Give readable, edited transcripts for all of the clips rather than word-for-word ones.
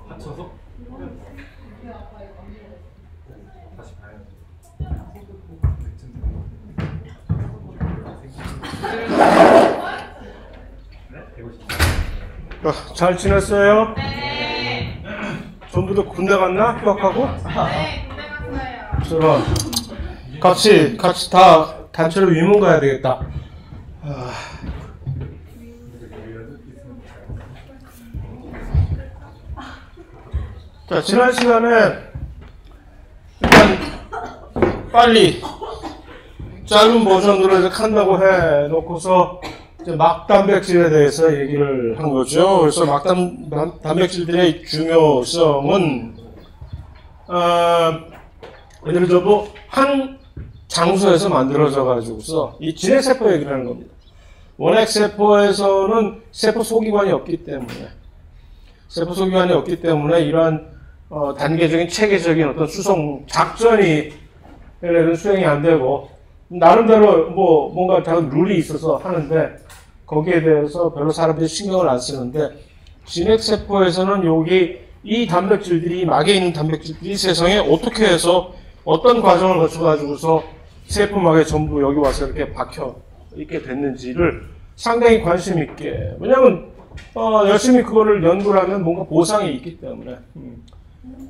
합쳐서 다시 봐야죠. 잘 지냈어요? 네. 전부도 군대 갔나? 휴학하고? 네, 군대 갔어요. 저런. 같이 다 단체로 위문 가야 되겠다. 자, 지난 시간에 일단 빨리 짧은 버전으로 이제 한다고 해놓고서 이제 막단백질에 대해서 얘기를 한 거죠. 그래서 단백질들의 중요성은 예를 들어 뭐 한 장소에서 만들어져 가지고서 이 진핵세포 얘기를 하는 겁니다. 원핵세포에서는 세포 소기관이 없기 때문에 이러한 단계적인 체계적인 어떤 수송 작전이 얘네들은 수행이 안 되고 나름대로 뭐 뭔가 작은 룰이 있어서 하는데 거기에 대해서 별로 사람들이 신경을 안 쓰는데 진핵세포에서는 여기 이 단백질들이 막에 있는 단백질들이 세상에 어떻게 해서 어떤 과정을 거쳐가지고서 세포막에 전부 여기 와서 이렇게 박혀 있게 됐는지를 상당히 관심 있게 왜냐면 열심히 그거를 연구를 하면 뭔가 보상이 있기 때문에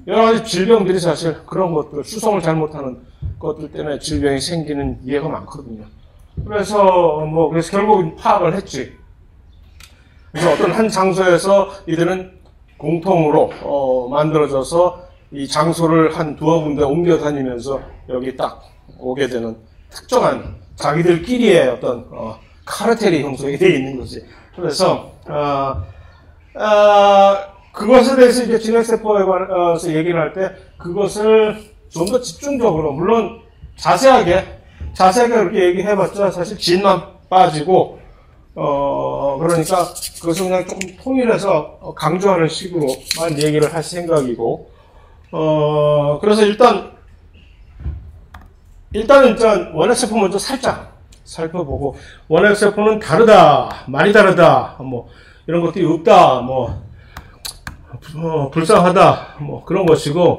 여러 가지 질병들이 사실 그런 것들 수송을 잘못하는 것들 때문에 질병이 생기는 예가 많거든요. 그래서 결국 파악을 했지. 그래서 어떤 한 장소에서 이들은 공통으로 만들어져서 이 장소를 한 두어 군데 옮겨 다니면서 여기 딱 오게 되는 특정한 자기들끼리의 어떤 카르텔이 형성이 되어 있는 거지. 그래서 그것에 대해서 이제 진핵세포에 관해서 얘기를 할 때 그것을 좀 더 집중적으로 물론 자세하게 그렇게 얘기해봤자 사실 진만 빠지고 그러니까 그것을 그냥 조금 통일해서 강조하는 식으로만 얘기를 할 생각이고 그래서 일단 원핵세포 먼저 살짝 살펴보고 원핵세포는 다르다, 많이 다르다, 뭐 이런 것들이 없다, 불쌍하다, 그런 것이고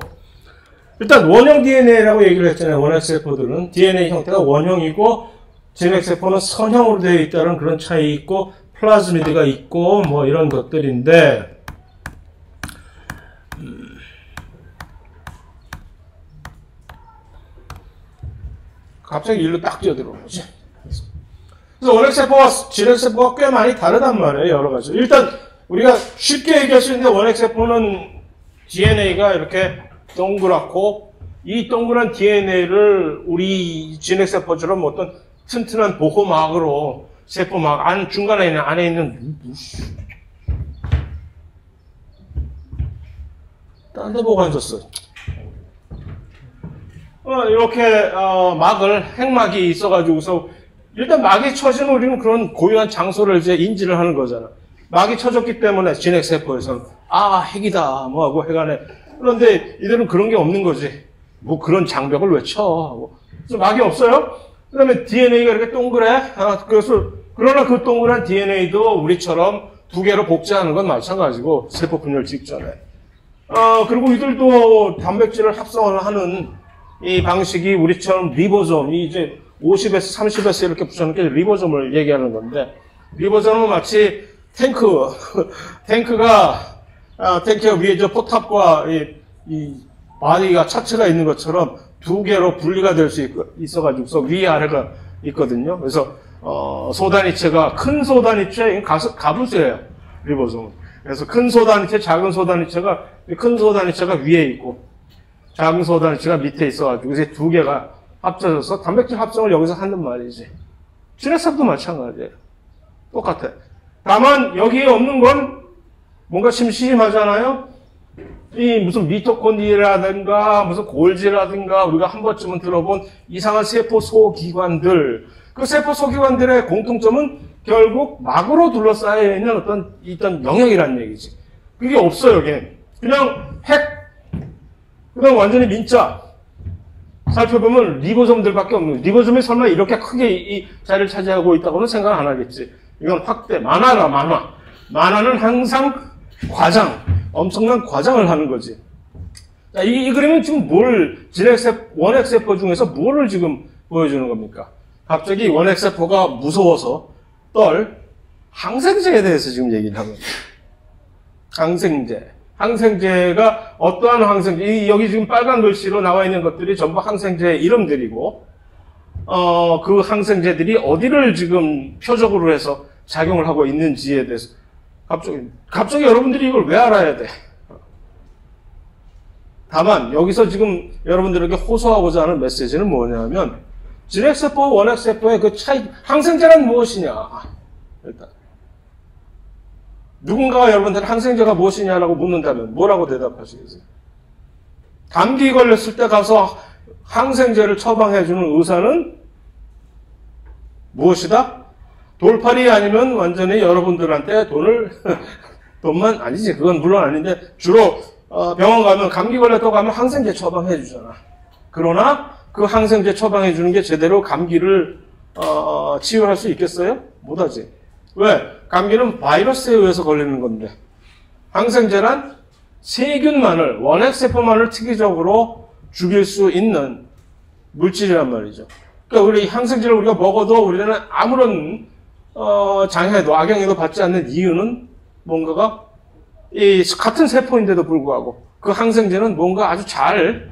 일단 원형 DNA라고 얘기를 했잖아요. 원핵세포들은 DNA 형태가 원형이고 진핵세포는 선형으로 되어 있다는 그런 차이 있고 플라즈미드가 있고 이런 것들인데 갑자기 일로 딱 뛰어들어오는 거지. 그래서 원핵세포와 진핵세포가 꽤 많이 다르단 말이에요. 여러 가지. 일단 우리가 쉽게 얘기할 수 있는데 원핵세포는 DNA가 이렇게 동그랗고 이 동그란 DNA를 우리 진핵세포처럼 어떤 튼튼한 보호막으로 세포막 안에 있는 딴 데 보고 앉았어. 이렇게 핵막이 있어가지고서 일단 막이 쳐지면 우리는 그런 고유한 장소를 이제 인지를 하는 거잖아. 막이 쳐졌기 때문에 진핵세포에서는 핵이다 하고 핵안에 그런데 이들은 그런 게 없는 거지. 그런 장벽을 왜 쳐? 그래서 막이 없어요. 그 다음에 DNA가 이렇게 동그래. 그러나 그 동그란 DNA도 우리처럼 두 개로 복제하는 건 마찬가지고 세포 분열 직전에. 그리고 이들도 단백질을 합성을 하는 이 방식이 우리처럼 리보솜이 이제 50에서 30에서 이렇게 붙여놓은 리보솜을 얘기하는 건데, 리보솜은 마치 탱크가 위에 포탑과 이 바디가 차체가 있는 것처럼 두 개로 분리가 될 수 있어가지고서 위 아래가 있거든요. 그래서 소단위체가 큰 소단위체 가분수예요. 리보솜은. 그래서 큰 소단위체, 작은 소단위체가 큰 소단위체가 위에 있고 작은 소단위체가 밑에 있어가지고 이제 두 개가 합쳐져서 단백질 합성을 여기서 하는 말이지. 진핵세포도 마찬가지예요. 똑같아. 다만 여기에 없는 건 뭔가 심심하잖아요. 이 무슨 미토콘드리아라든가 무슨 골지라든가 우리가 한 번쯤은 들어본 이상한 세포 소기관들, 그 세포 소기관들의 공통점은 결국 막으로 둘러싸여 있는 어떤 영역이라는 얘기지. 그게 없어요, 여기는. 그냥 완전히 민자. 살펴보면 리보솜들밖에 없는, 리보솜이 설마 이렇게 크게 이 자리를 차지하고 있다고는 생각 안 하겠지. 이건 확대, 만화라, 만화. 만화는 항상 과장, 엄청난 과장을 하는 거지. 자, 이 그림은 지금 원핵세포 중에서 뭐를 지금 보여주는 겁니까? 갑자기 원핵세포가 무서워서 항생제에 대해서 지금 얘기를 하는 겁니다. 항생제. 항생제가 어떠한 항생제, 여기 지금 빨간 글씨로 나와 있는 것들이 전부 항생제의 이름들이고, 그 항생제들이 어디를 지금 표적으로 해서 작용을 하고 있는지에 대해서 갑자기 여러분들이 이걸 왜 알아야 돼? 다만 여기서 지금 여러분들에게 호소하고자 하는 메시지는 뭐냐면 진핵세포와 원핵세포의 그 차이, 항생제란 무엇이냐? 일단 누군가가 여러분들 항생제가 무엇이냐라고 묻는다면 뭐라고 대답하시겠어요? 감기 걸렸을 때 가서 항생제를 처방해주는 의사는 무엇이다? 돌팔이 아니면 완전히 여러분들한테 돈만 아니지, 그건 물론 아닌데 주로 병원 가면 감기 걸렸다고 하면 항생제 처방해 주잖아. 그러나 그 항생제 처방해 주는 게 제대로 감기를 치유할 수 있겠어요? 못하지. 왜? 감기는 바이러스에 의해서 걸리는 건데, 항생제란 세균만을, 원핵세포만을 특이적으로 죽일 수 있는 물질이란 말이죠. 그러니까 우리 항생제를 우리가 먹어도 우리는 아무런 장애도, 악영향도 받지 않는 이유는 뭔가가 같은 세포인데도 불구하고 그 항생제는 뭔가 아주 잘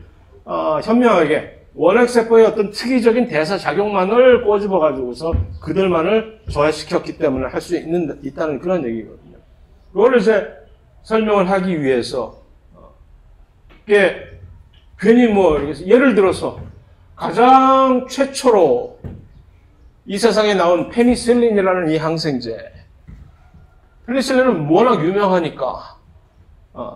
현명하게 원핵세포의 어떤 특이적인 대사작용만을 꼬집어가지고서 그들만을 저해시켰기 때문에 할 수 있다는 그런 얘기거든요. 그걸 이제 설명을 하기 위해서 이게 괜히 예를 들어서 가장 최초로 이 세상에 나온 페니실린이라는 이 항생제. 페니실린은 워낙 유명하니까.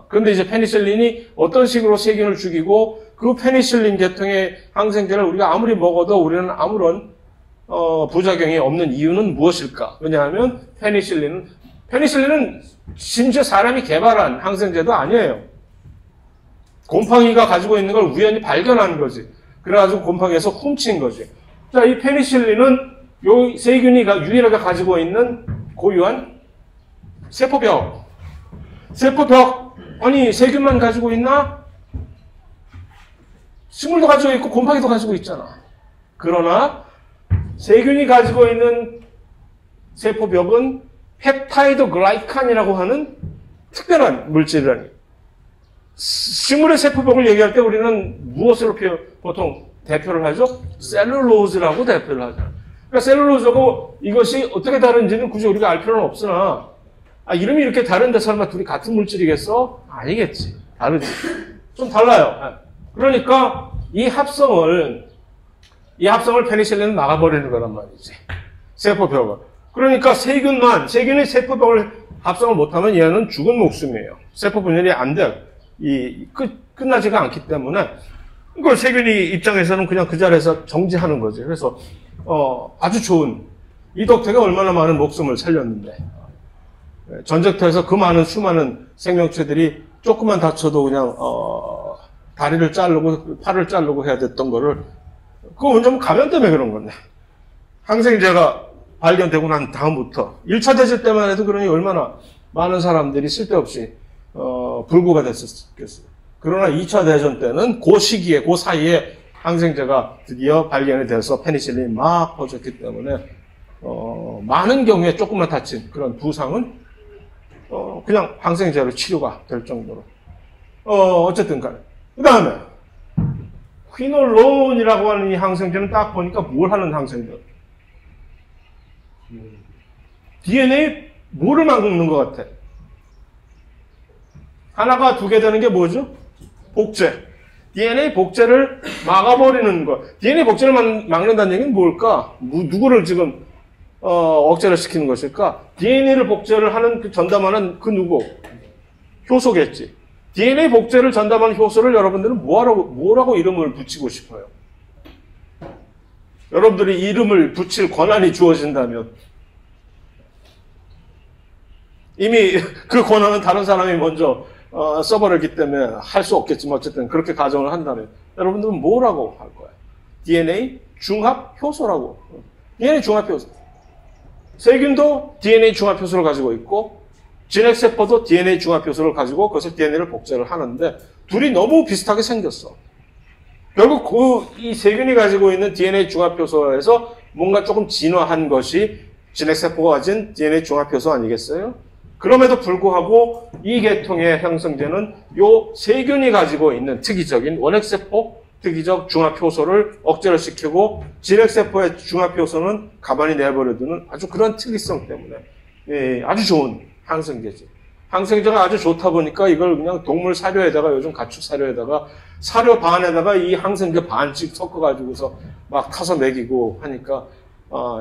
그런데 이제 페니실린이 어떤 식으로 세균을 죽이고 그 페니실린 계통의 항생제를 우리가 아무리 먹어도 우리는 아무런 부작용이 없는 이유는 무엇일까? 왜냐하면 페니실린은 심지어 사람이 개발한 항생제도 아니에요. 곰팡이가 가지고 있는 걸 우연히 발견한 거지. 그래가지고 곰팡이에서 훔친 거지. 자, 이 페니실린은 요 세균이 유일하게 가지고 있는 고유한 세포벽. 아니, 세균만 가지고 있나? 식물도 가지고 있고 곰팡이도 가지고 있잖아. 그러나 세균이 가지고 있는 세포벽은 펩타이드 글라이칸이라고 하는 특별한 물질이라니. 식물의 세포벽을 얘기할 때 우리는 무엇으로 보통 대표를 하죠? 셀룰로즈라고 대표를 하죠. 그러니까 셀룰로즈하고 이것이 어떻게 다른지는 굳이 우리가 알 필요는 없으나, 이름이 이렇게 다른데 설마 둘이 같은 물질이겠어? 아니겠지. 다르지. 좀 달라요. 그러니까 이 합성을 페니실린은 막아버리는 거란 말이지. 세포벽을. 그러니까 세균의 세포벽을 합성을 못하면 얘는 죽은 목숨이에요. 세포 분열이 안 돼. 끝나지가 않기 때문에 이걸 세균이 입장에서는 그냥 그 자리에서 정지하는 거지. 그래서 아주 좋은, 이 덕택에 얼마나 많은 목숨을 살렸는데, 전쟁터에서 그 수많은 생명체들이 조금만 다쳐도 그냥 다리를 자르고 팔을 자르고 해야 됐던 거를, 그거 원전 감염 때문에 그런 건데, 항생제가 발견되고 난 다음부터 1차 대전 때만 해도 그러니 얼마나 많은 사람들이 쓸데없이 불구가 됐었겠어요. 그러나 2차 대전 때는 그 시기에, 그 사이에 항생제가 드디어 발견이 돼서 페니실린이 막 퍼졌기 때문에 많은 경우에 조금만 다친 그런 부상은 그냥 항생제로 치료가 될 정도로. 어쨌든 간에. 그 다음에 휘놀론이라고 하는 이 항생제는 딱 보니까 뭘 하는 항생제? DNA 뭐를 막는 것 같아? 하나가 두 개 되는 게 뭐죠? 복제. DNA 복제를 막아버리는 것. DNA 복제를 막는다는 얘기는 뭘까? 누구를 지금 억제를 시키는 것일까? DNA를 복제를 하는 전담하는 그 누구? 효소겠지. DNA 복제를 전담하는 효소를 여러분들은 뭐라고 이름을 붙이고 싶어요? 여러분들이 이름을 붙일 권한이 주어진다면 이미 그 권한은 다른 사람이 먼저 써버렸기 때문에 할 수 없겠지만 어쨌든 그렇게 가정을 한다면 여러분들은 뭐라고 할 거예요? DNA 중합 효소라고. DNA 중합 효소. 세균도 DNA 중합 효소를 가지고 있고 진핵세포도 DNA 중합 효소를 가지고 그것을 DNA를 복제를 하는데 둘이 너무 비슷하게 생겼어. 결국 이 세균이 가지고 있는 DNA 중합 효소에서 뭔가 조금 진화한 것이 진핵세포가 가진 DNA 중합 효소 아니겠어요? 그럼에도 불구하고 이 계통의 형성제는 요 세균이 가지고 있는 특이적인 원핵세포 특이적 중합효소를 억제를 시키고 진핵세포의 중합효소는 가만히 내버려두는 아주 그런 특이성 때문에 아주 좋은 항생제지. 항생제가 아주 좋다 보니까 이걸 그냥 동물 사료에다가 요즘 가축 사료에다가 사료 반에다가 이 항생제 반씩 섞어가지고서 막 타서 먹이고 하니까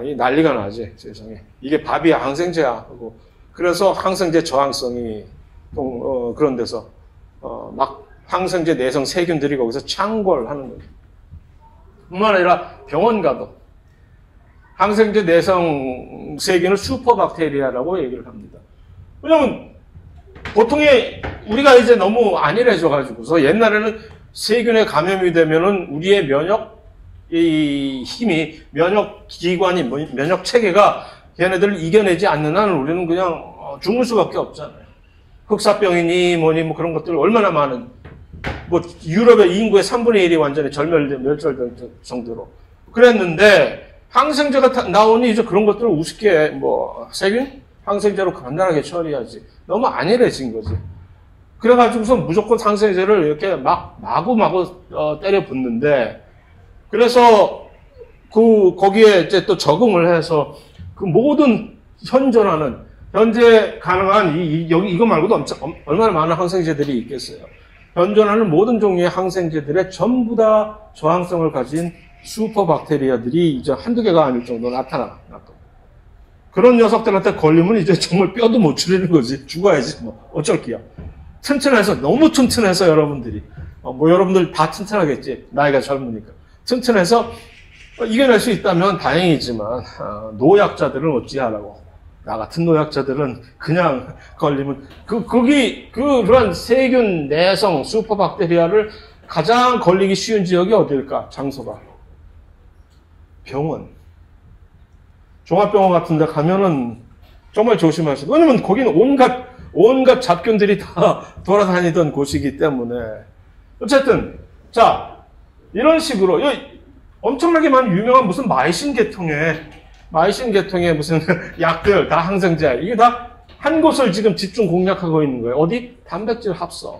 이 난리가 나지 세상에. 이게 밥이야 항생제야 하고 그래서 항생제 저항성이 그런 데서 막 항생제 내성 세균들이 거기서 창궐하는 거죠. 뿐만 아니라 병원 가도 항생제 내성 세균을 슈퍼박테리아라고 얘기를 합니다. 왜냐면 보통의 우리가 이제 너무 안일해져가지고서 옛날에는 세균에 감염이 되면은 우리의 면역 힘이 면역 기관이 면역 체계가 걔네들을 이겨내지 않는 한은 우리는 그냥 죽을 수밖에 없잖아요. 흑사병이니 뭐니 뭐 그런 것들 얼마나 많은 뭐 유럽의 인구의 3분의 1이 완전히 멸절될 정도로 그랬는데 항생제가 나오니 이제 그런 것들을 우습게 뭐 세균 항생제로 간단하게 처리하지. 너무 안일해진 거지. 그래가지고서 무조건 항생제를 이렇게 마구마구 때려 붓는데 그래서 거기에 이제 또 적응을 해서 그 모든 현재 가능한 이거 말고도 얼마나 많은 항생제들이 있겠어요. 현존하는 모든 종류의 항생제들의 전부 다 저항성을 가진 슈퍼박테리아들이 이제 한두 개가 아닐 정도로 나타나. 그런 녀석들한테 걸리면 이제 정말 뼈도 못 추리는 거지. 죽어야지 뭐 어쩔 기야. 튼튼해서 너무 튼튼해서 여러분들이 뭐 여러분들 다 튼튼하겠지. 나이가 젊으니까. 튼튼해서 이겨낼 수 있다면 다행이지만 노약자들은 어찌하라고. 나 같은 노약자들은 그냥 걸리면 그런 세균 내성 슈퍼박테리아를 가장 걸리기 쉬운 지역이 어딜까? 장소가 병원. 종합병원 같은 데 가면은 정말 조심하셔야 돼요. 왜냐면 거기는 온갖 잡균들이 다 돌아다니던 곳이기 때문에. 어쨌든, 자, 이런 식으로, 엄청나게 많은 유명한 무슨 마이신 계통의 무슨 약들, 다 항생제. 이게 다 한 곳을 지금 집중 공략하고 있는 거예요. 어디? 단백질 합성.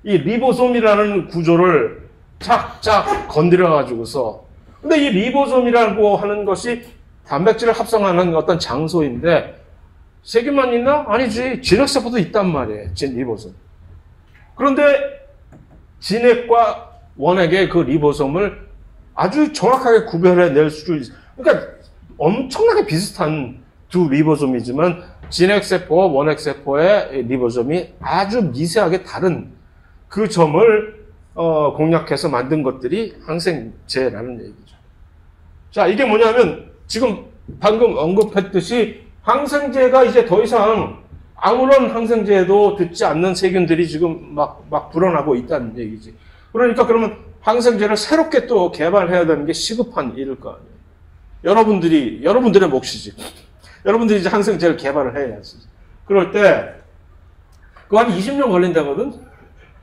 이 리보솜이라는 구조를 쫙쫙 건드려가지고서. 근데 이 리보솜이라고 하는 것이 단백질을 합성하는 어떤 장소인데 세균만 있나? 아니지. 진핵세포도 있단 말이에요. 리보솜. 그런데 진핵과 원핵의 그 리보솜을 아주 정확하게 구별해낼 수 있어요. 그러니까 엄청나게 비슷한 두 리보솜이지만 진핵세포와 원핵세포의 리보솜이 아주 미세하게 다른 그 점을 공략해서 만든 것들이 항생제라는 얘기죠. 자, 이게 뭐냐면 지금 방금 언급했듯이 항생제가 이제 더 이상 아무런 항생제도 듣지 않는 세균들이 지금 막 불어나고 있다는 얘기지. 그러니까 그러면 항생제를 새롭게 또 개발해야 되는 게 시급한 일일 거 아니에요. 여러분들의 몫이지. 여러분들이 이제 항생제를 개발을 해야지. 그럴 때, 그거 한 20년 걸린다거든?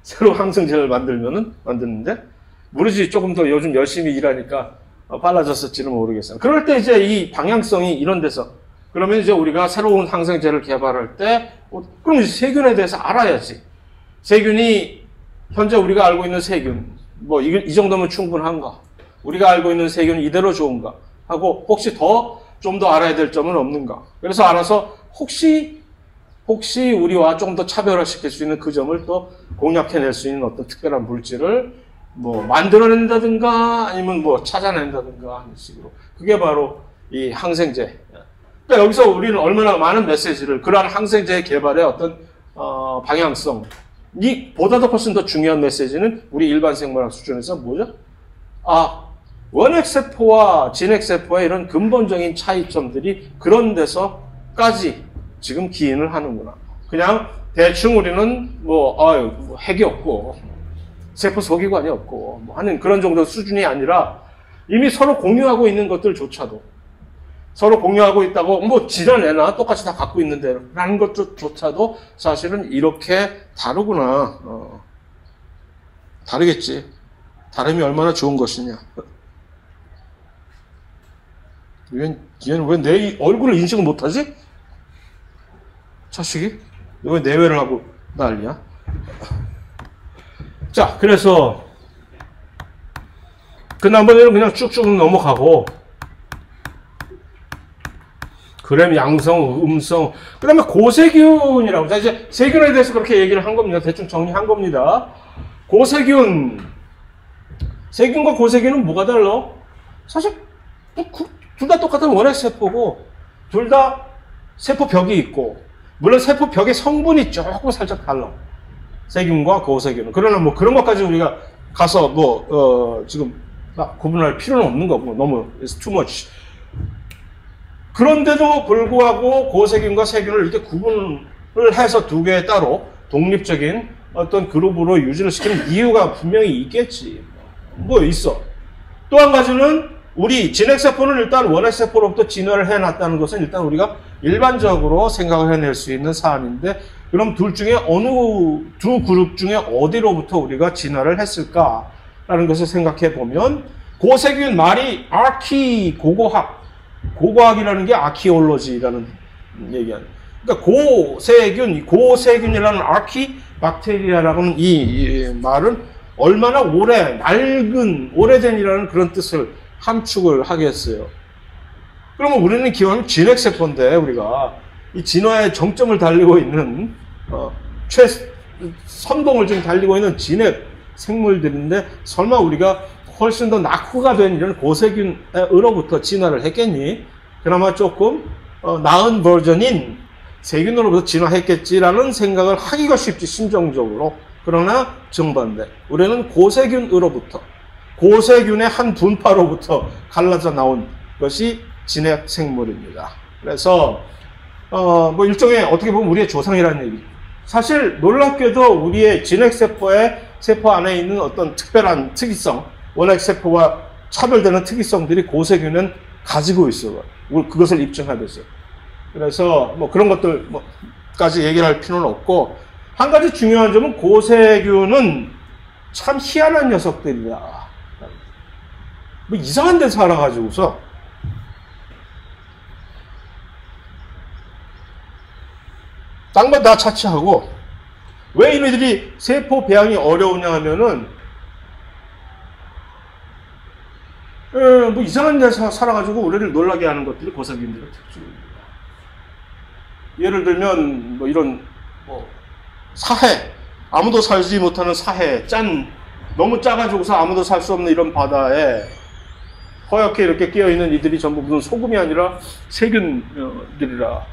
새로 항생제를 만드는데? 모르지, 조금 더 요즘 열심히 일하니까 빨라졌을지는 모르겠어요. 그럴 때 이제 이 방향성이 이런 데서, 그러면 이제 우리가 새로운 항생제를 개발할 때, 그럼 이제 세균에 대해서 알아야지. 세균이, 현재 우리가 알고 있는 세균, 뭐, 이 정도면 충분한가? 우리가 알고 있는 세균은 이대로 좋은가? 하고, 혹시 좀 더 알아야 될 점은 없는가? 그래서 알아서, 혹시 우리와 조금 더 차별화시킬 수 있는 그 점을 또 공략해낼 수 있는 어떤 특별한 물질을 뭐, 만들어낸다든가, 아니면 뭐, 찾아낸다든가 하는 식으로. 그게 바로 이 항생제. 그러니까 여기서 우리는 얼마나 많은 메시지를, 그러한 항생제 개발의 어떤, 방향성, 보다도 훨씬 더 중요한 메시지는 우리 일반 생물학 수준에서 뭐죠? 원핵세포와 진핵세포의 이런 근본적인 차이점들이 그런 데서까지 지금 기인을 하는구나. 그냥 대충 우리는 핵이 없고, 세포 소기관이 없고, 하는 그런 정도 수준이 아니라 이미 서로 공유하고 있는 것들조차도 서로 공유하고 있다고 뭐 지어내나 똑같이 다 갖고 있는데 라는 것조차도 사실은 이렇게 다르구나. 다르겠지. 다름이 얼마나 좋은 것이냐. 얘는 왜 내 얼굴을 인식을 못하지? 자식이? 왜 내외를 하고 난리야? 자, 그래서 그 남번에는 그냥 쭉쭉 넘어가고 그램 양성, 음성, 그 다음에 고세균이라고. 자, 이제 세균에 대해서 그렇게 얘기를 한 겁니다. 대충 정리한 겁니다. 고세균. 세균과 고세균은 뭐가 달라? 사실 둘 다 똑같은 원핵세포고 둘 다 세포벽이 있고 물론 세포벽의 성분이 조금 살짝 달라. 세균과 고세균은. 그러나 뭐 그런 것까지 우리가 가서 지금 구분할 필요는 없는 거고 너무 it's too much. 그런데도 불구하고 고세균과 세균을 이렇게 구분을 해서 두 개 따로 독립적인 어떤 그룹으로 유지를 시키는 이유가 분명히 있겠지. 뭐 있어. 또 한 가지는 우리 진핵세포는 일단 원핵세포로부터 진화를 해놨다는 것은 일단 우리가 일반적으로 생각을 해낼 수 있는 사안인데 그럼 둘 중에 어느 두 그룹 중에 어디로부터 우리가 진화를 했을까라는 것을 생각해 보면 고세균 말이 아키 고고학이라는 게 아키올로지라는 얘기하는. 그러니까 고세균이라는 아키 박테리아라고는 이 말은 얼마나 오래된이라는 그런 뜻을 함축을 하겠어요. 그러면 우리는 기왕 진핵세포인데 우리가 이 진화의 정점을 달리고 있는 선봉을 지금 달리고 있는 진핵 생물들인데 설마 우리가 훨씬 더 낙후가 된 이런 고세균으로부터 진화를 했겠니? 그나마 조금 나은 버전인 세균으로부터 진화했겠지라는 생각을 하기가 쉽지 심정적으로. 그러나 정반대. 우리는 고세균으로부터 고세균의 한 분파로부터 갈라져 나온 것이 진핵 생물입니다. 그래서 뭐 일종의 어떻게 보면 우리의 조상이라는 얘기. 사실 놀랍게도 우리의 진핵세포의 세포 안에 있는 어떤 특별한 특이성, 원핵세포와 차별되는 특이성들이 고세균은 가지고 있어요. 그것을 입증하듯이. 그래서 뭐 그런 것들까지 얘기를 할 필요는 없고 한 가지 중요한 점은 고세균은 참 희한한 녀석들이다. 뭐 이상한 데 살아가지고서 땅만 다 차치하고 왜 이들이 세포 배양이 어려우냐 하면은 뭐 이상한 데서 살아가지고 우리를 놀라게 하는 것들이 고세균들의 특징입니다. 예를 들면 뭐 이런 사해, 아무도 살지 못하는 사해, 너무 작아지고서 아무도 살 수 없는 이런 바다에 허옇게 이렇게 끼어있는 이들이 전부 무슨 소금이 아니라 세균들이라.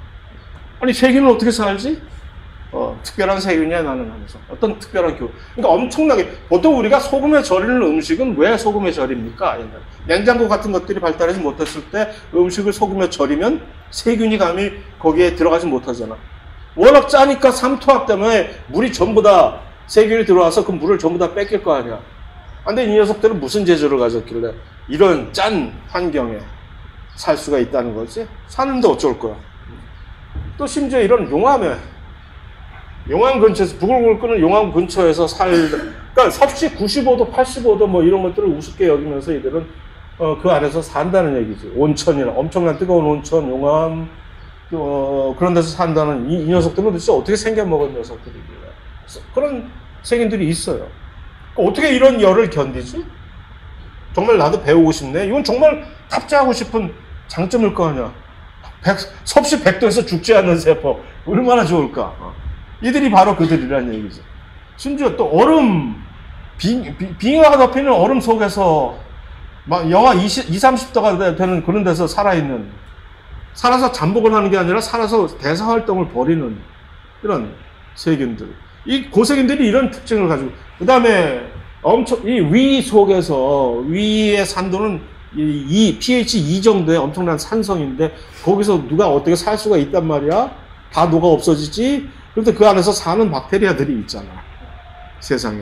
아니 세균은 어떻게 살지? 특별한 세균이야 나는 하면서. 어떤 특별한 교훈. 그러니까 엄청나게 보통 우리가 소금에 절이는 음식은 왜 소금에 절입니까? 냉장고 같은 것들이 발달하지 못했을 때 음식을 소금에 절이면 세균이 감히 거기에 들어가지 못하잖아. 워낙 짜니까 삼투압 때문에 물이 전부 다 세균이 들어와서 그 물을 전부 다 뺏길 거 아니야. 근데 이 녀석들은 무슨 재주를 가졌길래 이런 짠 환경에 살 수가 있다는 거지? 사는데 어쩔 거야. 또 심지어 이런 용암 근처에서 부글부글 끓는 용암 근처에서 그러니까 섭씨 95도, 85도 뭐 이런 것들을 우습게 여기면서 이들은 그 안에서 산다는 얘기지. 온천이나 엄청난 뜨거운 온천, 용암 그런 데서 산다는 이 녀석들은 도대체 어떻게 생겨먹은 녀석들이길래 그런 세균들이 있어요. 어떻게 이런 열을 견디지? 정말 나도 배우고 싶네. 이건 정말 탑재하고 싶은 장점일 거 아니야. 섭씨 100도에서 죽지 않는 세포 얼마나 좋을까. 이들이 바로 그들이라는 얘기죠. 심지어 또 빙하가 덮이는 얼음 속에서 막 영하 30도가 되는 그런 데서 살아서 잠복을 하는 게 아니라 살아서 대사활동을 벌이는 이런 세균들. 이 고세균들이 이런 특징을 가지고, 그 다음에 이 위 속에서, 위의 산도는 pH 2 정도의 엄청난 산성인데, 거기서 누가 어떻게 살 수가 있단 말이야? 다 녹아 없어지지? 그런데 그 안에서 사는 박테리아들이 있잖아. 세상에.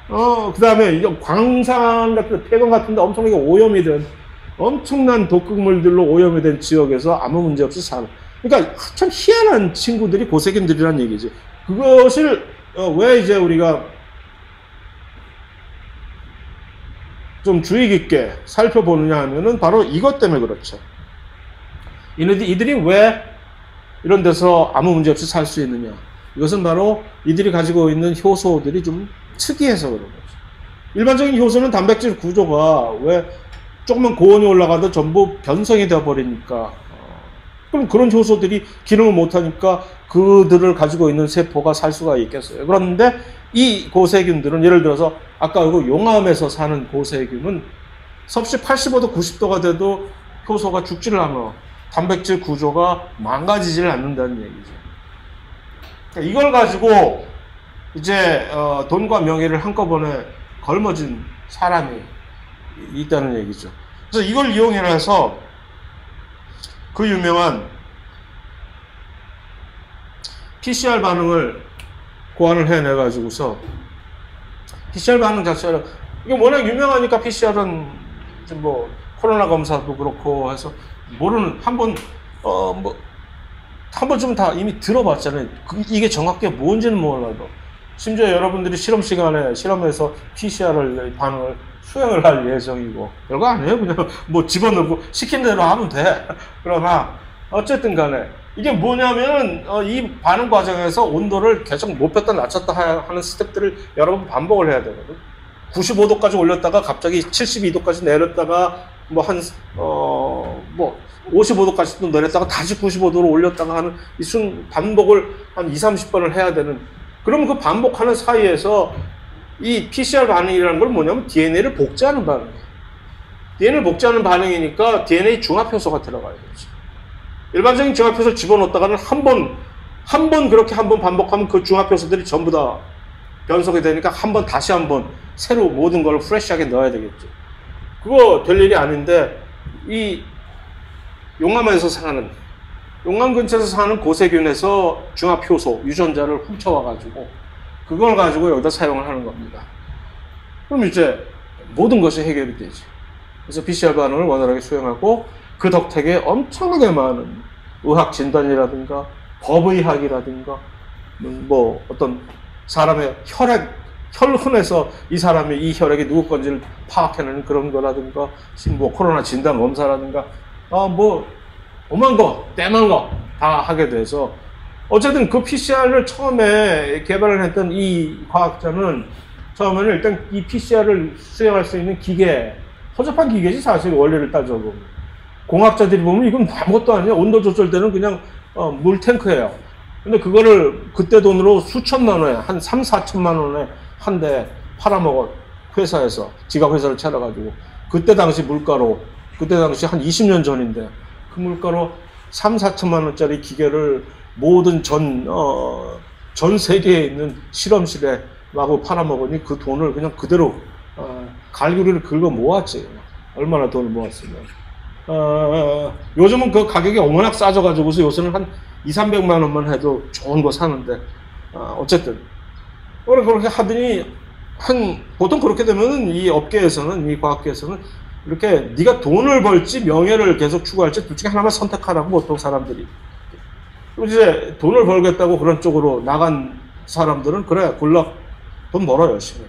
그 다음에 이제 광산 같은, 폐광 같은 데 엄청나게 오염이 된, 엄청난 독극물들로 오염이 된 지역에서 아무 문제 없이 사는. 그러니까 참 희한한 친구들이 고세균들이란 얘기지. 그것을, 왜 이제 우리가 좀 주의 깊게 살펴보느냐 하면은 바로 이것 때문에 그렇죠. 이들이 왜 이런 데서 아무 문제 없이 살 수 있느냐. 이것은 바로 이들이 가지고 있는 효소들이 좀 특이해서 그런 거죠. 일반적인 효소는 단백질 구조가 왜 조금만 고온이 올라가도 전부 변성이 되어버리니까, 그럼 그런 효소들이 기능을 못하니까 그들을 가지고 있는 세포가 살 수가 있겠어요. 그런데 이 고세균들은 예를 들어서 아까 그 용암에서 사는 고세균은 섭씨 85도 90도가 돼도 효소가 죽지를 않아. 단백질 구조가 망가지지를 않는다는 얘기죠. 그러니까 이걸 가지고 이제 돈과 명예를 한꺼번에 걸머진 사람이 있다는 얘기죠. 그래서 이걸 이용해서 그 유명한 PCR 반응을 고안을 해내가지고서 PCR 반응 자체를 이게 워낙 유명하니까 PCR은 뭐 코로나 검사도 그렇고 해서 모르는 한 번쯤 다 이미 들어봤잖아요. 이게 정확히 뭔지는 몰라도 심지어 여러분들이 실험 시간에 실험에서 PCR 반응을 수행을 할 예정이고 별거 아니에요. 그냥 뭐 집어넣고 시킨 대로 하면 돼. 그러나 어쨌든 간에 이게 뭐냐면 이 반응 과정에서 온도를 계속 높였다 낮췄다 하는 스텝들을 여러 번 반복을 해야 되거든. 95도까지 올렸다가 갑자기 72도까지 내렸다가 뭐 55도까지 또 내렸다가 다시 95도로 올렸다가 하는 이 반복을 한 20-30번을 해야 되는. 그러면 그 반복하는 사이에서 이 PCR 반응이라는 건 뭐냐면 DNA를 복제하는 반응이에요. DNA를 복제하는 반응이니까 DNA 중합효소가 들어가야 되죠. 일반적인 중합효소를 집어넣었다가는 한 번 그렇게 한 번 반복하면 그 중합효소들이 전부 다 변속이 되니까 다시 한 번 새로 모든 걸 프레시하게 넣어야 되겠죠. 그거 될 일이 아닌데 이 용암에서 사는, 용암 근처에서 사는 고세균에서 중합효소, 유전자를 훔쳐와가지고 그걸 가지고 여기다 사용을 하는 겁니다. 그럼 이제 모든 것이 해결이 되지. 그래서 PCR 반응을 원활하게 수행하고 그 덕택에 엄청나게 많은 의학 진단이라든가 법의학이라든가 뭐 어떤 사람의 혈흔에서 이 사람이 이 혈액이 누구 건지를 파악해내는 그런 거라든가 뭐 코로나 진단 검사라든가 뭐 오만 거, 떼만 거 다 하게 돼서 어쨌든 그 PCR을 처음에 개발을 했던 이 과학자는 처음에는 일단 이 PCR을 수행할 수 있는 기계, 허접한 기계지 사실 원리를 따져보면. 공학자들이 보면 이건 아무것도 아니야. 온도 조절되는 그냥 물탱크예요. 근데 그거를 그때 돈으로 수천만 원에 한 3-4천만 원에 한 대 팔아먹어. 회사에서 지갑회사를 차려가지고 그때 당시 물가로, 그때 당시 한 20년 전인데 그 물가로 3-4천만 원짜리 기계를 모든 전 세계에 있는 실험실에 마구 팔아먹으니 그 돈을 그냥 그대로 갈구리를 긁어 모았지. 얼마나 돈을 모았으면. 요즘은 그 가격이 워낙 싸져가지고서 요새는 한 200-300만 원만 해도 좋은 거 사는데 어쨌든 그렇게 하더니 보통 그렇게 되면은 이 업계에서는, 이 과학계에서는 이렇게 네가 돈을 벌지 명예를 계속 추구할지 둘 중에 하나만 선택하라고 보통 사람들이. 그리고 이제 돈을 벌겠다고 그런 쪽으로 나간 사람들은 그래 굴러 돈 벌어 열심히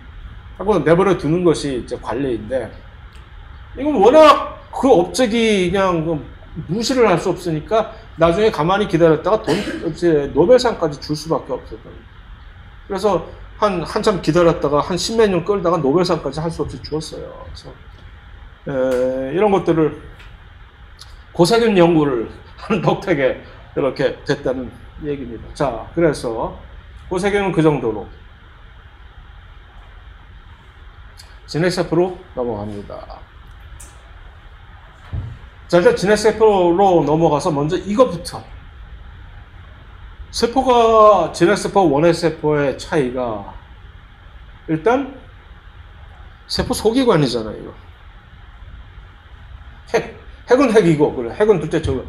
하고 내버려 두는 것이 이제 관례인데, 이건 워낙 그 업적이 그냥 무시를 할 수 없으니까 나중에 가만히 기다렸다가 이제 노벨상까지 줄 수밖에 없었거든요. 그래서 한참 기다렸다가 한 10몇 년 끌다가 노벨상까지 할 수 없이 주었어요. 그래서 이런 것들을 고세균 연구를 하는 덕택에 이렇게 됐다는 얘기입니다. 자, 그래서 고세균은 그 정도로. 진핵세포로 넘어갑니다. 자, 일단 진핵세포로 넘어가서 먼저 이것부터. 세포가 진핵세포와 원핵세포의 차이가 일단 세포 소기관이잖아요. 이거. 핵은 핵이고, 그래. 핵은 둘째 저거.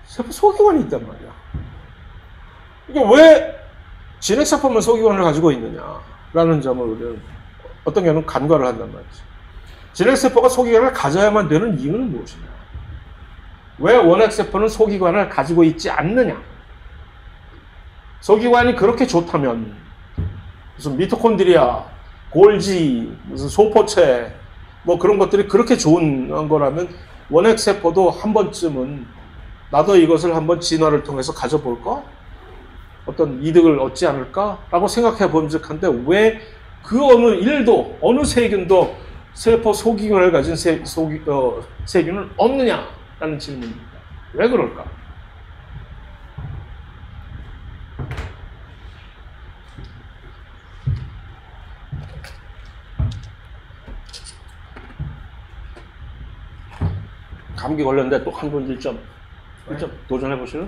세포 소기관이 있단 말이야. 이게 왜 진핵세포만 소기관을 가지고 있느냐라는 점을 우리는 어떤 경우는 간과를 한단 말이죠. 진핵세포가 소기관을 가져야만 되는 이유는 무엇이냐? 왜 원핵세포는 소기관을 가지고 있지 않느냐? 소기관이 그렇게 좋다면 무슨 미토콘드리아, 골지, 무슨 소포체 뭐 그런 것들이 그렇게 좋은 거라면 원핵세포도 한 번쯤은 나도 이것을 한번 진화를 통해서 가져볼까? 어떤 이득을 얻지 않을까라고 생각해 본적한데 왜 그 어느 일도 어느 세균도 세포 소기관을 가진 세균은 없느냐라는 질문입니다. 왜 그럴까? 감기 걸렸는데 또 한 번 1점 도전해 보실래요?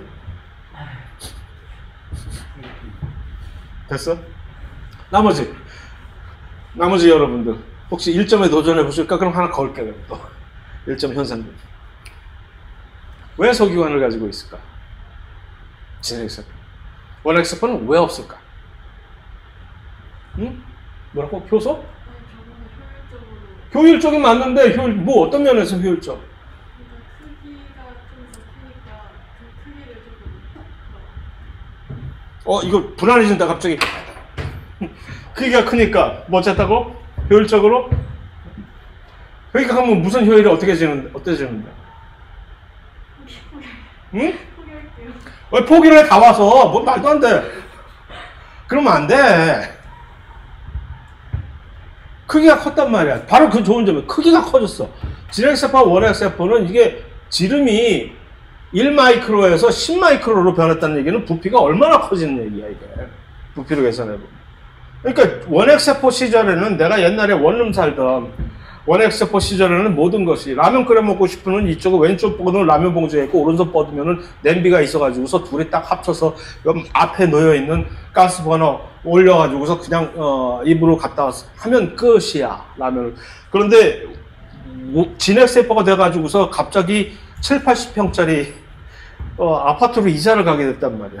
됐어? 나머지 여러분들 혹시 1점에 도전해 보실까? 그럼 하나 걸게요. 또 1점 현상금. 왜 소기관을 가지고 있을까? 진핵세포. 원핵세포는 왜 없을까? 응? 뭐라고? 효소? 효율적이 맞는데 뭐 어떤 면에서 효율적? 이거 불안해진다 갑자기. 크기가 크니까 뭐 어쨌다고? 효율적으로? 크기가 크면 무슨 효율이 어때지는데? 응? 포기를 해 다 와서 뭐 말도 안 돼. 그러면 안 돼. 크기가 컸단 말이야. 바로 그 좋은 점이 크기가 커졌어. 진핵세포와 원핵세포는 이게 지름이 1마이크로에서 10마이크로로 변했다는 얘기는 부피가 얼마나 커지는 얘기야 이게. 부피로 계산해보면. 그러니까 원핵세포 시절에는 내가 옛날에 원룸 살던 원핵세포 시절에는 모든 것이 라면 끓여 먹고 싶으면 이쪽은 왼쪽 번은 라면 봉지에 있고 오른손 뻗으면은 냄비가 있어가지고서 둘이 딱 합쳐서 앞에 놓여있는 가스버너 올려가지고서 그냥 입으로 갖다 하면 끝이야 라면을. 그런데 진핵세포가 돼가지고서 갑자기 7, 80평짜리 아파트로 이사를 가게 됐단 말이야.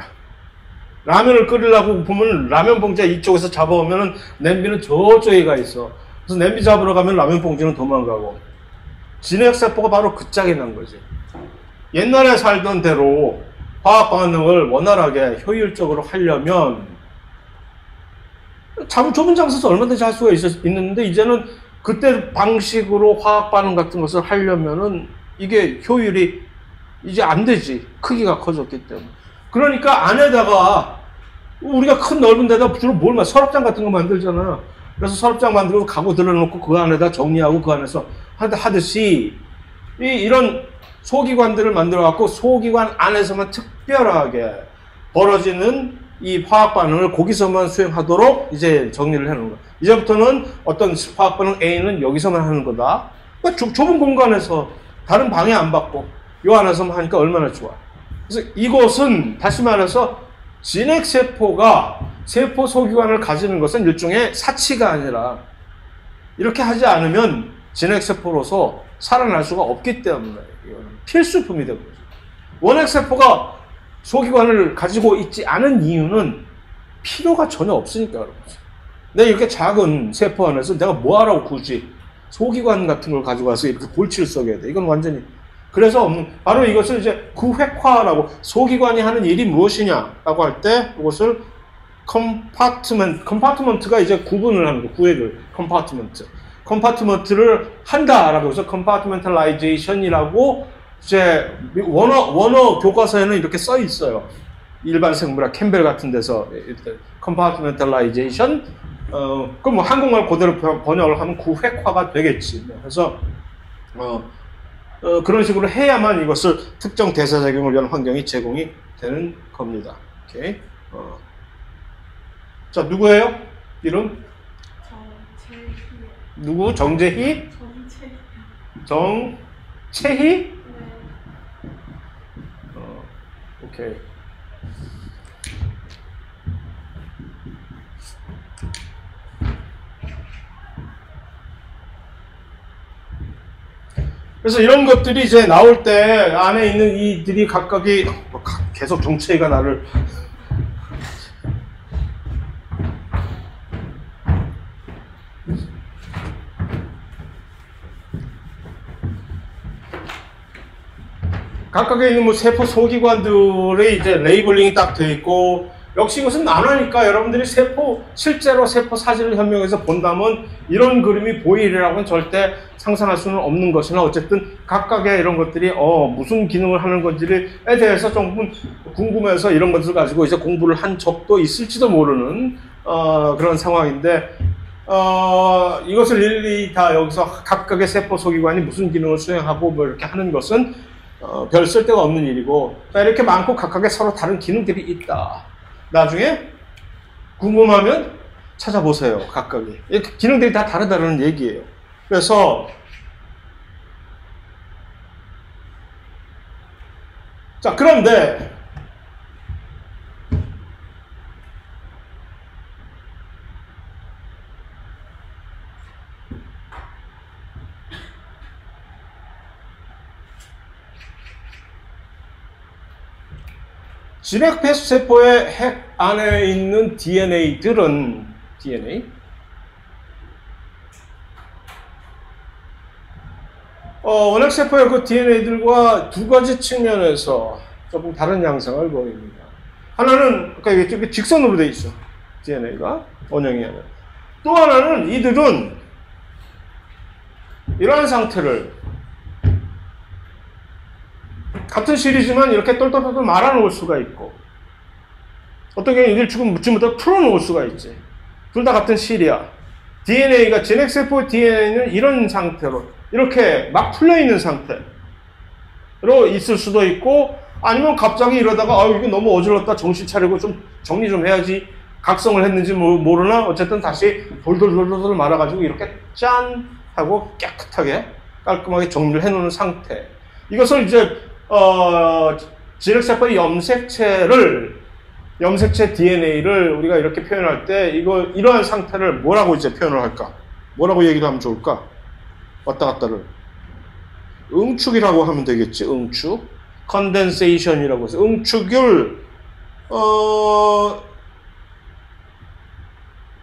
라면을 끓이려고 보면 라면 봉지가 이쪽에서 잡아오면 냄비는 저쪽에 가 있어. 그래서 냄비 잡으러 가면 라면 봉지는 도망가고. 진핵세포가 바로 그 짝이 난 거지. 옛날에 살던 대로 화학 반응을 원활하게 효율적으로 하려면 좁은 장소에서 얼마든지 할 수가 있는데 이제는 그때 방식으로 화학 반응 같은 것을 하려면은 이게 효율이 이제 안 되지. 크기가 커졌기 때문에. 그러니까 안에다가 우리가 큰 넓은 데다 주로 서랍장 같은 거 만들잖아. 그래서 서랍장 만들고 가구 들어놓고 그 안에다 정리하고 그 안에서 하듯이 이런 소기관들을 만들어 갖고 소기관 안에서만 특별하게 벌어지는 이 화학 반응을 거기서만 수행하도록 이제 정리를 해놓은 거야. 이제부터는 어떤 화학 반응 A는 여기서만 하는 거다. 그러니까 좁은 공간에서 다른 방해 안 받고 요 안에서만 하니까 얼마나 좋아. 그래서 이것은 다시 말해서 진핵세포가 세포 소기관을 가지는 것은 일종의 사치가 아니라 이렇게 하지 않으면 진핵세포로서 살아날 수가 없기 때문에 필수품이 되는 거죠. 원핵세포가 소기관을 가지고 있지 않은 이유는 필요가 전혀 없으니까 그런 거죠. 내가 이렇게 작은 세포 안에서 내가 뭐하라고 굳이 소기관 같은 걸 가지고 와서 이렇게 골치를 썩여야 돼. 이건 완전히. 그래서 바로 이것을 이제 구획화라고, 소기관이 하는 일이 무엇이냐라고 할 때 이것을 컴파트먼트가 이제 구분을 하는 거, 구획을, 컴파트먼트를 한다라고 해서 컴파트멘탈라이제이션이라고 이제 원어 교과서에는 이렇게 써 있어요. 일반 생물학 캠벨 같은 데서 컴파트멘탈라이제이션, 그럼 뭐 한국말 그대로 번역을 하면 구획화가 되겠지. 그래서 그런 식으로 해야만 이것을 특정 대사작용을 위한 환경이 제공이 되는 겁니다. 오케이. 자, 누구예요? 이름? 정채희. 누구? 정재희? 정채희? 네. 오케이. 그래서 이런 것들이 이제 나올 때 안에 있는 이들이 각각이 계속 정체가 나를 각각에 있는 뭐 세포 소기관들의 이제 레이블링이 딱 돼 있고, 역시 이것은 만화니까 여러분들이 실제로 세포 사진을 현명해서 본다면 이런 그림이 보이리라고는 절대 상상할 수는 없는 것이나, 어쨌든 각각의 이런 것들이 무슨 기능을 하는 건지에 대해서 조금 궁금해서 이런 것들을 가지고 이제 공부를 한 적도 있을지도 모르는 그런 상황인데, 이것을 일일이 다 여기서 각각의 세포 소기관이 무슨 기능을 수행하고 뭐 이렇게 하는 것은 별 쓸데가 없는 일이고, 이렇게 많고 각각의 서로 다른 기능들이 있다. 나중에 궁금하면 찾아보세요. 각각이. 기능들이 다 다르다는 얘기예요. 그래서 자, 그런데 진핵폐수 세포의 핵 안에 있는 DNA들은 원핵세포의 그 DNA들과 두 가지 측면에서 조금 다른 양상을 보입니다. 하나는 그러니까 이게 직선으로 돼 있어. DNA가 원형이 아니라. 또 하나는 이들은 이러한 상태를 같은 실이지만 이렇게 똘똘똘똘 말아놓을 수가 있고, 어떤 경우는 이들 지금부터 풀어놓을 수가 있지. 둘 다 같은 실이야. DNA가, 진핵세포의 DNA는 이런 상태로, 이렇게 막 풀려있는 상태로 있을 수도 있고, 아니면 갑자기 이러다가, 이게 너무 어지럽다, 정신 차리고 좀 정리 좀 해야지, 각성을 했는지 모르나, 어쨌든 다시 돌돌돌돌 말아가지고 이렇게 짠! 하고 깨끗하게, 깔끔하게 정리를 해놓는 상태. 이것을 이제 진핵세포의 염색체 DNA를 우리가 이렇게 표현할 때, 이러한 상태를 뭐라고 이제 표현을 할까? 뭐라고 얘기를 하면 좋을까? 왔다 갔다를. 응축이라고 하면 되겠지, 응축. condensation이라고 해서, 응축을,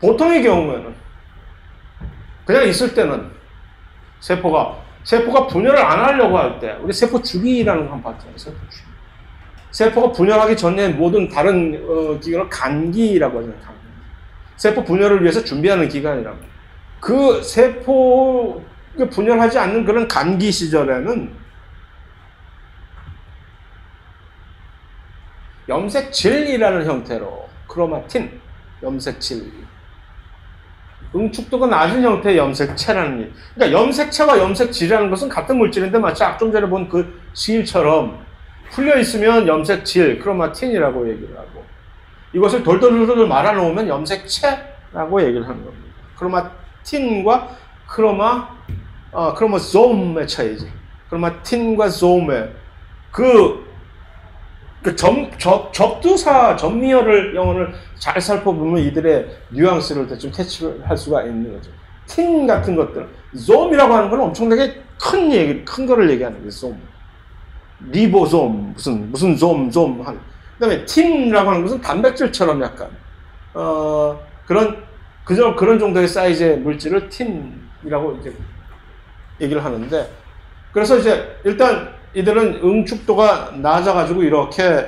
보통의 경우에는, 그냥 있을 때는, 세포가 분열을 안 하려고 할 때, 우리 세포 주기라는 거 한번 봤잖아요. 세포 주기. 세포가 분열하기 전에 모든 다른 기관을 간기라고 하잖아요. 간기. 세포 분열을 위해서 준비하는 기간이라고. 그 세포 분열하지 않는 그런 간기 시절에는 염색질이라는 형태로 크로마틴, 염색질, 응축도가 낮은 형태의 염색체라는 일. 그러니까 염색체와 염색질이라는 것은 같은 물질인데, 마치 좀 전에 본 그 실처럼 풀려 있으면 염색질, 크로마틴이라고 얘기를 하고, 이것을 돌돌돌돌 말아놓으면 염색체라고 얘기를 하는 겁니다. 크로마틴과 크로모솜의 차이지. 크로마틴과 솜의 접두사, 접미어를, 영어를 잘 살펴보면 이들의 뉘앙스를 대충 캐치할 수가 있는 거죠. 틴 같은 것들. 솜이라고 하는 건 엄청나게 큰 거를 얘기하는 거예요, 솜. 리보솜, 무슨 솜. 그 다음에 틴이라고 하는 것은 단백질처럼 약간, 그런 정도의 사이즈의 물질을 틴이라고 이제 얘기를 하는데, 그래서 이제 일단 이들은 응축도가 낮아가지고 이렇게,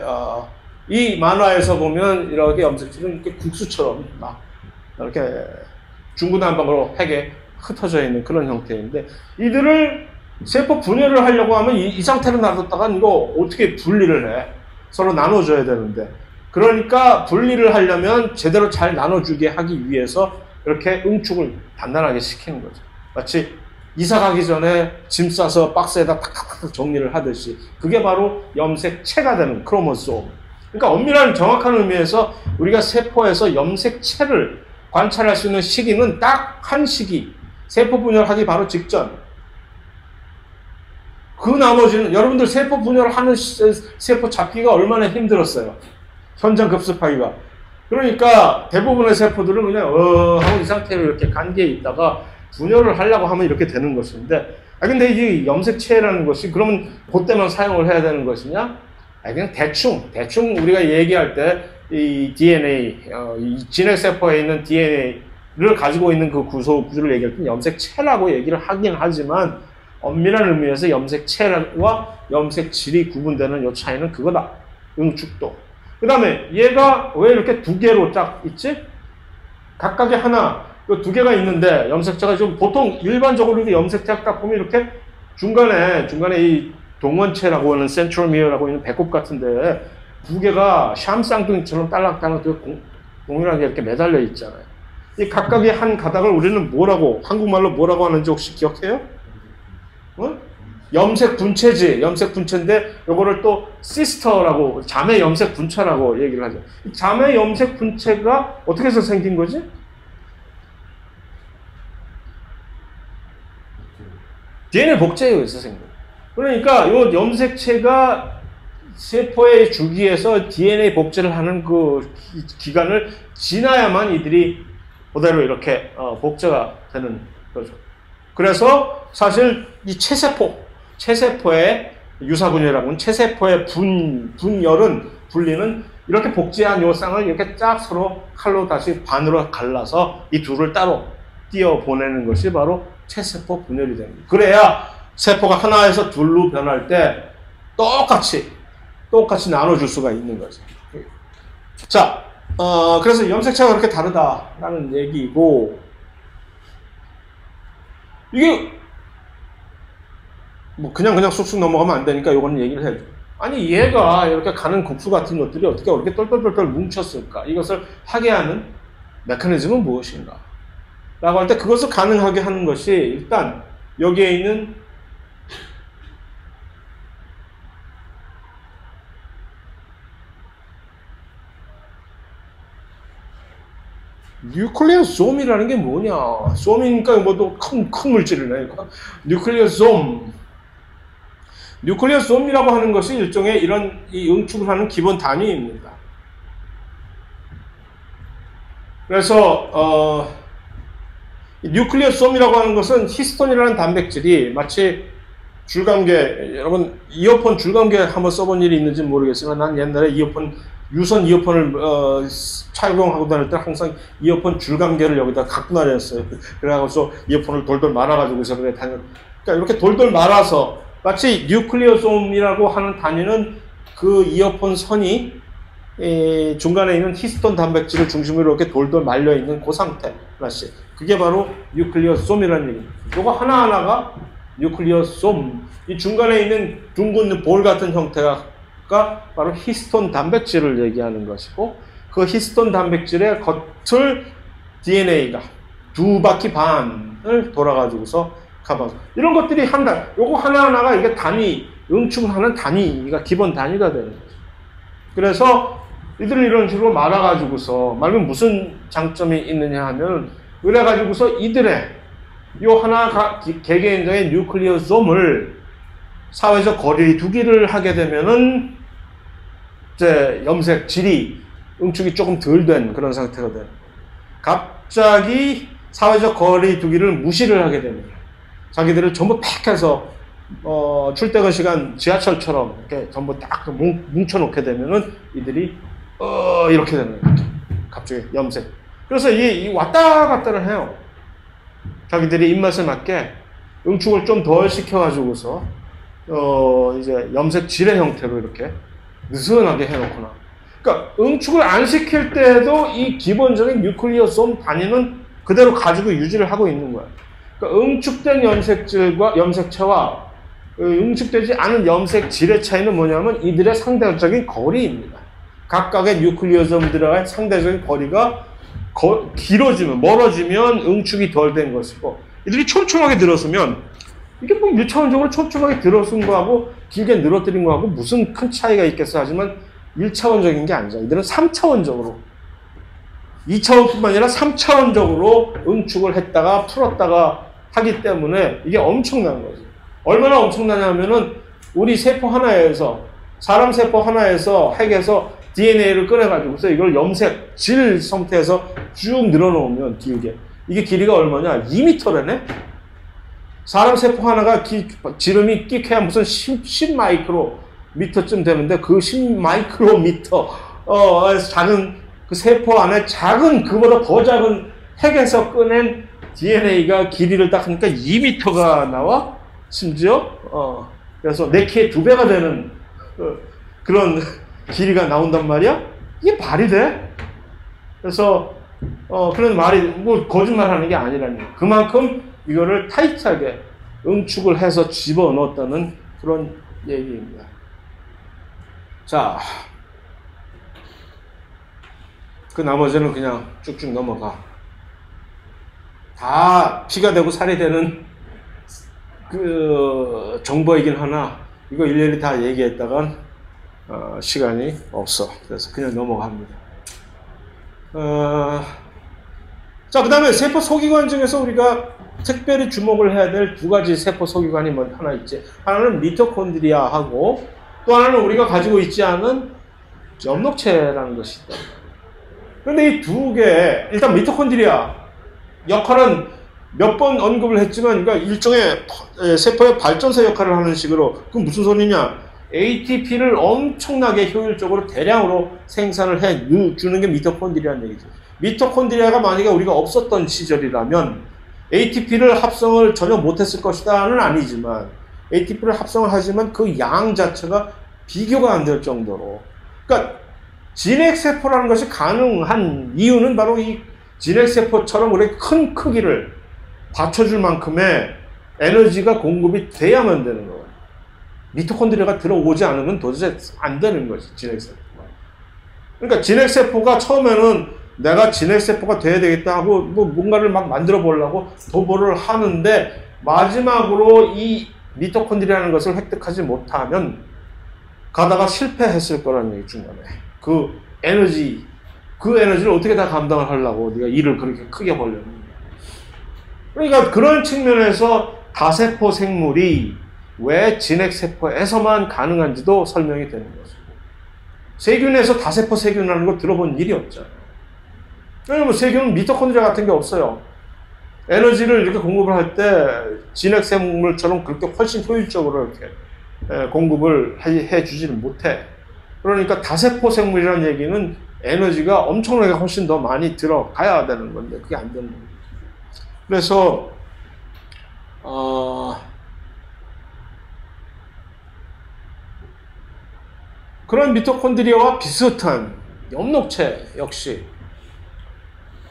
이 만화에서 보면 이렇게 염색질은 이렇게 국수처럼 막 이렇게 중구난방으로 핵에 흩어져 있는 그런 형태인데, 이들을 세포 분열을 하려고 하면 이 상태로 놔뒀다가 이거 어떻게 분리를 해? 서로 나눠줘야 되는데, 그러니까 분리를 하려면 제대로 잘 나눠주게 하기 위해서 이렇게 응축을 단단하게 시키는 거죠. 마치 이사 가기 전에 짐 싸서 박스에다 탁탁탁 정리를 하듯이, 그게 바로 염색체가 되는 크로모솜. 그러니까 엄밀한 정확한 의미에서 우리가 세포에서 염색체를 관찰할 수 있는 시기는 딱 한 시기, 세포 분열하기 바로 직전. 그 나머지는, 여러분들 세포 분열하는 세포 잡기가 얼마나 힘들었어요. 현장 급습하기가. 그러니까 대부분의 세포들은 그냥 하고 이 상태로 이렇게 간기에 있다가 분열을 하려고 하면 이렇게 되는 것인데, 근데 이 염색체라는 것이 그러면 그때만 사용을 해야 되는 것이냐? 그냥 대충 우리가 얘기할 때 이 DNA, 이 진핵세포에 있는 DNA를 가지고 있는 그 구조를 얘기할 때 염색체라고 얘기를 하긴 하지만, 엄밀한 의미에서 염색체와 염색질이 구분되는 요 차이는 그거다. 응축도. 그 다음에 얘가 왜 이렇게 두 개로 쫙 있지? 각각의 하나, 두 개가 있는데 염색체가 좀 보통 일반적으로 이렇게 염색체가 딱 보면 이렇게 중간에 이 동원체라고 하는 센트로미어라고 있는 배꼽 같은데 두 개가 샴쌍둥이처럼 딸락딸락 동일하게 이렇게 매달려 있잖아요. 이 각각의 한 가닥을 우리는 한국말로 뭐라고 하는지 혹시 기억해요? 어? 염색 분체지. 염색 분체인데 요거를 또 시스터라고, 자매 염색 분체라고 얘기를 하죠. 이 자매 염색 분체가 어떻게 해서 생긴 거지? DNA 복제에 의해서 생긴 거예요. 그러니까 요 염색체가 세포의 주기에서 DNA 복제를 하는 그 기간을 지나야만 이들이 그대로 이렇게 복제가 되는 거죠. 그래서 사실 이 체세포의 유사분열이라고 하는 체세포의 분리는 이렇게 복제한 요 쌍을 이렇게 쫙 서로 칼로 다시 반으로 갈라서 이 둘을 따로 띄어 보내는 것이 바로 체세포 분열이 됩니다. 그래야 세포가 하나에서 둘로 변할 때 똑같이 나눠줄 수가 있는 거죠. 자, 그래서 염색체가 그렇게 다르다라는 얘기고, 이게 뭐 그냥 쑥쑥 넘어가면 안 되니까 요거는 얘기를 해줘. 아니 얘가 이렇게 가는 국수 같은 것들이 어떻게 이렇게 똘똘똘똘 뭉쳤을까? 이것을 하게 하는 메커니즘은 무엇인가? 라고 할 때 그것을 가능하게 하는 것이 일단 여기에 있는 뉴클리오솜이라는 게 뭐냐? 솜이니까 뭐또 큰 물질이네. 뉴클리오솜. 뉴클리오솜이라고 하는 것이 일종의 이런 이 응축을 하는 기본 단위입니다. 그래서 뉴클리오솜이라고 하는 것은 히스톤이라는 단백질이 마치 줄감개, 여러분 이어폰 줄감개 한번 써본 일이 있는지 모르겠지만 난 옛날에 유선 이어폰을 착용하고 다닐 때 항상 이어폰 줄감개를 여기다 갖고 다녔어요. 그래가지고 이어폰을 돌돌 말아가지고서 그래 다녔. 그러니까 이렇게 돌돌 말아서 마치 뉴클리오솜이라고 하는 단위는 그 이어폰 선이 중간에 있는 히스톤 단백질을 중심으로 이렇게 돌돌 말려 있는 그 상태. 그게 바로 뉴클리오솜이라는 얘기입니다. 이거 하나하나가 뉴클리오솜. 이 중간에 있는 둥근 볼 같은 형태가 바로 히스톤 단백질을 얘기하는 것이고, 그 히스톤 단백질의 겉을 DNA가 두 바퀴 반을 돌아가지고서 가봐서 이런 것들이 요거 하나하나가 이게 응축을 하는 단위가 기본 단위가 되는 거죠. 그래서 이들을 이런 식으로 말하면 무슨 장점이 있느냐 하면, 그래가지고서 이들의 요 하나 개개인적인 뉴클리오솜을 사회적 거리 두기를 하게 되면은 이제 염색질이 응축이 조금 덜 된 그런 상태가 돼요. 갑자기 사회적 거리 두기를 무시를 하게 됩니다. 자기들을 전부 팩 해서 출퇴근 시간 지하철처럼 이렇게 전부 딱 뭉쳐놓게 되면은 이들이 이렇게 되는 거예요. 갑자기 염색. 그래서 이 왔다 갔다를 해요. 자기들이 입맛에 맞게 응축을 좀 덜 시켜가지고서 이제 염색질의 형태로 이렇게 느슨하게 해놓거나. 그러니까 응축을 안 시킬 때에도 이 기본적인 뉴클리오솜 단위는 그대로 가지고 유지를 하고 있는 거야. 그러니까 응축된 염색체와 응축되지 않은 염색질의 차이는 뭐냐면 이들의 상대적인 거리입니다. 각각의 뉴클리오솜들과의 상대적인 거리가 길어지면, 멀어지면 응축이 덜 된 것이고, 이들이 촘촘하게 들었으면, 이게 뭐 1차원적으로 촘촘하게 들어선 거하고 길게 늘어뜨린 거하고 무슨 큰 차이가 있겠어 하지만 1차원적인 게 아니죠. 이들은 3차원적으로, 2차원뿐만 아니라 3차원적으로 응축을 했다가 풀었다가 하기 때문에 이게 엄청난 거죠. 얼마나 엄청나냐면은 우리 세포 하나에서, 사람 세포 하나에서 핵에서 DNA를 꺼내가지고서 이걸 염색질 상태에서 쭉 늘어놓으면 길게, 이게 길이가 얼마냐? 2m래네? 사람 세포 하나가 지름이 끽해야 무슨 10 마이크로미터쯤 되는데 그 10 마이크로미터 작은 그 세포 안에 작은, 그보다 더 작은 핵에서 꺼낸 DNA가 길이를 딱 하니까 2m가 나와? 심지어 그래서 내 키의 2배가 되는 그런 길이가 나온단 말이야. 이게 말이 돼? 그래서 그런 말이 뭐 거짓말하는 게 아니라는 거예요. 그만큼 이거를 타이트하게 응축을 해서 집어넣었다는 그런 얘기입니다. 자, 그 나머지는 그냥 쭉쭉 넘어가. 다 피가 되고 살이 되는 그 정보이긴 하나 이거 일일이 다 얘기했다간 시간이 없어. 그래서 그냥 넘어갑니다. 자, 그 다음에 세포 소기관 중에서 우리가 특별히 주목을 해야 될 2가지 세포 소기관이 하나 있지. 하나는 미토콘드리아하고 또 하나는 우리가 가지고 있지 않은 엽록체라는 것이 있다. 그런데 이 2개, 일단 미토콘드리아 역할은 몇 번 언급을 했지만, 그러니까 일종의 세포의 발전소 역할을 하는 식으로, 그건 무슨 소리냐? ATP를 엄청나게 효율적으로 대량으로 생산을 해 주는 게 미토콘드리아라는 얘기죠. 미토콘드리아가 만약에 우리가 없었던 시절이라면 ATP를 합성을 전혀 못했을 것이다는 아니지만 ATP를 합성을 하지만 그 양 자체가 비교가 안 될 정도로, 그러니까 진핵세포라는 것이 가능한 이유는 바로 이 진핵세포처럼 우리 큰 크기를 받쳐줄 만큼의 에너지가 공급이 돼야만 되는 거예요. 미토콘드리아가 들어오지 않으면 도대체 안 되는 거지, 진핵세포가. 그러니까 진핵세포가 처음에는 내가 진핵세포가 돼야 되겠다 하고 뭐 뭔가를 막 만들어 보려고 도보를 하는데 마지막으로 이 미토콘드리아라는 것을 획득하지 못하면 가다가 실패했을 거라는 얘기 중간에. 그 에너지를 어떻게 다 감당을 하려고 네가 일을 그렇게 크게 벌려는. 그러니까 그런 측면에서 다세포 생물이 왜 진핵세포에서만 가능한지도 설명이 되는 거죠. 세균에서 다세포 세균이라는 거 들어본 일이 없잖아요. 왜냐면 세균은 미토콘드리아 같은 게 없어요. 에너지를 이렇게 공급을 할 때 진핵생물처럼 그렇게 훨씬 효율적으로 이렇게 공급을 해주지를 못해. 그러니까 다세포 생물이라는 얘기는 에너지가 엄청나게 훨씬 더 많이 들어가야 되는 건데 그게 안 되는 거예요. 그래서 그런 미토콘드리아와 비슷한 엽록체 역시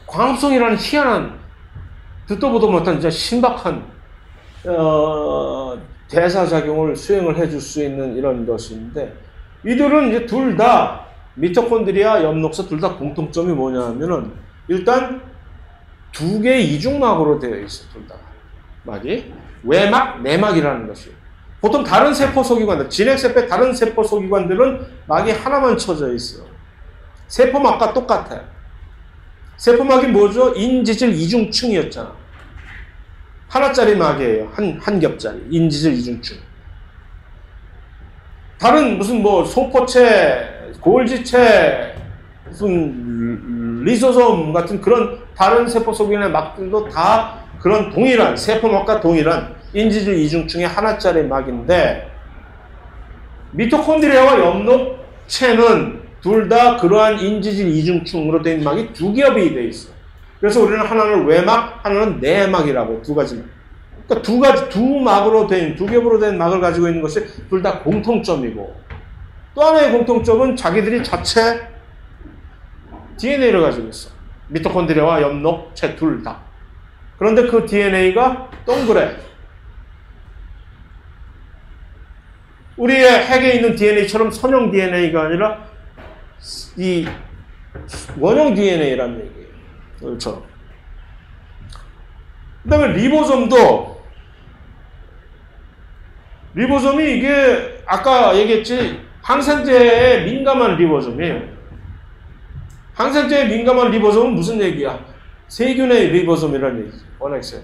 광합성이라는 희한한 듣도 보도 못한 진짜 신박한 대사작용을 수행을 해줄 수 있는 이런 것인데, 이들은 이제 둘 다 미토콘드리아, 엽록체 둘 다 공통점이 뭐냐면은 일단 2개의 이중막으로 되어 있어요. 둘 다 막이 외막, 내막이라는 것이. 보통 다른 세포 소기관들, 진핵세포의 다른 세포 소기관들은 막이 하나만 쳐져 있어요. 세포막과 똑같아요. 세포막이 뭐죠? 인지질 이중층이었잖아. 하나짜리 막이에요. 한 겹짜리. 인지질 이중층. 다른 무슨 뭐 소포체, 골지체, 무슨 리소솜 같은 그런 다른 세포 소기관의 막들도 다 그런 동일한, 세포막과 동일한 인지질 이중층의 하나짜리 막인데, 미토콘드리아와 엽록체는 둘 다 그러한 인지질 이중층으로 된 막이 2겹이 돼 있어. 그래서 우리는 하나는 외막, 하나는 내막이라고 2가지. 그러니까 2막으로 된, 2겹으로 된 막을 가지고 있는 것이 둘 다 공통점이고, 또 하나의 공통점은 자기들이 자체 DNA를 가지고 있어. 미토콘드리아와 엽록체 둘 다. 그런데 그 DNA가 동그래. 우리의 핵에 있는 DNA처럼 선형 DNA가 아니라 이 원형 DNA라는 얘기예요. 그렇죠. 그 다음에 리보솜이 이게 아까 얘기했지, 항생제에 민감한 리보솜이에요. 항생제에 민감한 리보솜은 무슨 얘기야? 세균의 리보솜이라는 얘기지. 원엑스에.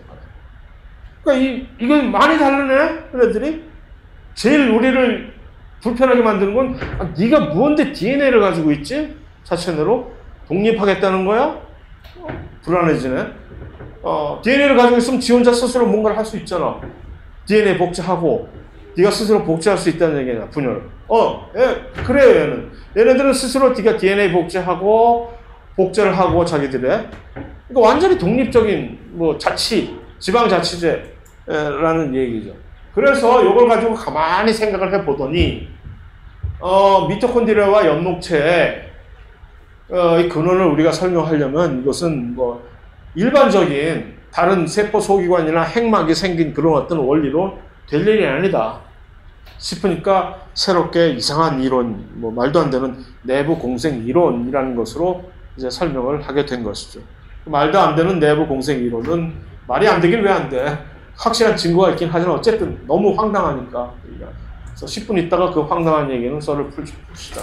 그러니까 이건 많이 다르네, 얘네들이. 제일 우리를 불편하게 만드는 건, 네가 뭔데 DNA를 가지고 있지? 자체내로 독립하겠다는 거야? 불안해지네. DNA를 가지고 있으면 지 혼자 스스로 뭔가를 할 수 있잖아. DNA 복제하고 네가 스스로 복제할 수 있다는 얘기냐, 분열을. 그래요. 얘네들은 스스로 네가 DNA 복제를 하고 자기들의, 그러니까 완전히 독립적인 뭐 지방자치제라는 얘기죠. 그래서 이걸 가지고 가만히 생각을 해보더니 미토콘드리아와 엽록체의 이 근원을 우리가 설명하려면 이것은 뭐 일반적인 다른 세포 소기관이나 핵막이 생긴 그런 어떤 원리로 될 일이 아니다 싶으니까 새롭게 이상한 이론, 뭐 말도 안 되는 내부 공생 이론이라는 것으로 이제 설명을 하게 된 것이죠. 말도 안 되는 내부 공생 이론은 말이 안 되긴 왜 안 돼? 확실한 증거가 있긴 하지만 어쨌든 너무 황당하니까. 그래서 10분 있다가 그 황당한 얘기는 썰을 풉시다.